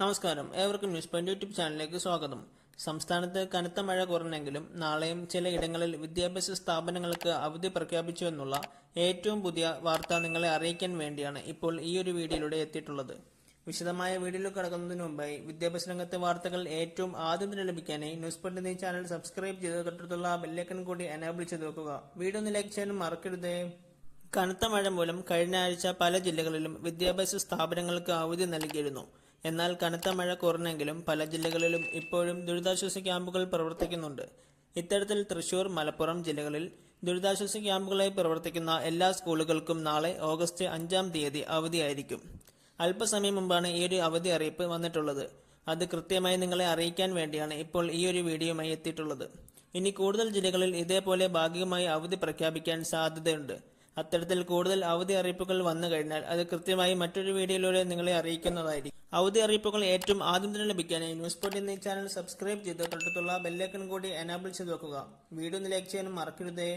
നമസ്കാരം, ഏവർക്കും news point YouTube ചാനലിലേക്ക് സ്വാഗതം. സംസ്ഥാനത്ത് കനത്ത മഴ കുറഞ്ഞെങ്കിലും നാളെയും ചിലയിടങ്ങളിൽ വിദ്യാഭ്യാസ സ്ഥാപനങ്ങൾക്ക് അവധി പ്രഖ്യാപിച്ചു എന്നുള്ള ഏറ്റവും പുതിയ വാർത്ത നിങ്ങളെ അറിയിക്കാൻ വേണ്ടിയാണ് ഇപ്പോൾ ഈ ഒരു വീഡിയോയിലൂടെ എത്തിയിട്ടുള്ളത്. വിശദമായ വീഡിയോയിലേക്ക് കടക്കുന്നതിന് മുമ്പായി വിദ്യാഭ്യാസ രംഗത്തെ വാർത്തകൾ ഏറ്റവും ആദ്യം തന്നെ ലഭിക്കാനായി ന്യൂസ് പോയിന്റ് ഈ ചാനൽ സബ്സ്ക്രൈബ് ചെയ്ത് തൊട്ടടുത്തുള്ള ബെല്ലൈക്കൺ കൂടി എനേബിൾ ചെയ്ത് വെക്കുക. വീഡിയോ ഒന്ന് ലൈക്ക് ചെയ്യാനും മറക്കരുതേ. കനത്ത മഴ മൂലം കഴിഞ്ഞ ആഴ്ച പല ജില്ലകളിലും വിദ്യാഭ്യാസ സ്ഥാപനങ്ങൾക്ക് അവധി നൽകിയിരുന്നു. എന്നാൽ കനത്ത മഴ കുറഞ്ഞെങ്കിലും പല ജില്ലകളിലും ഇപ്പോഴും ദുരിതാശ്വാസ ക്യാമ്പുകൾ പ്രവർത്തിക്കുന്നുണ്ട്. ഇത്തരത്തിൽ തൃശൂർ, മലപ്പുറം ജില്ലകളിൽ ദുരിതാശ്വാസ ക്യാമ്പുകളായി പ്രവർത്തിക്കുന്ന എല്ലാ സ്കൂളുകൾക്കും നാളെ ഓഗസ്റ്റ് 5-ാം തീയതി അവധിയായിരിക്കും. അല്പസമയം മുമ്പാണ് ഈ ഒരു അവധി അറിയിപ്പ് വന്നിട്ടുള്ളത്. അത് കൃത്യമായി നിങ്ങളെ അറിയിക്കാൻ വേണ്ടിയാണ് ഇപ്പോൾ ഈ ഒരു വീഡിയോയുമായി എത്തിയിട്ടുള്ളത്. ഇനി കൂടുതൽ ജില്ലകളിൽ ഇതേപോലെ ഭാഗികമായി അവധി പ്രഖ്യാപിക്കാൻ സാധ്യതയുണ്ട്. അത്തരത്തിൽ കൂടുതൽ അവധി അറിയിപ്പുകൾ വന്നു കഴിഞ്ഞാൽ അത് കൃത്യമായി മറ്റൊരു വീഡിയോയിലൂടെ നിങ്ങളെ അറിയിക്കുന്നതായിരിക്കും. അവധി അറിയിപ്പുകൾ ഏറ്റവും ആദ്യം തന്നെ ലഭിക്കാനായി ന്യൂസ് പോയിന്റ് എന്ന ചാനൽ സബ്സ്ക്രൈബ് ചെയ്ത് തൊട്ടടുത്തുള്ള ബെല്ലൈക്കൺ കൂടി എനേബിൾ ചെയ്ത് വെക്കുക. വീഡിയോ ഒന്ന് ലൈക്ക് ചെയ്യാനും മറക്കരുതേ.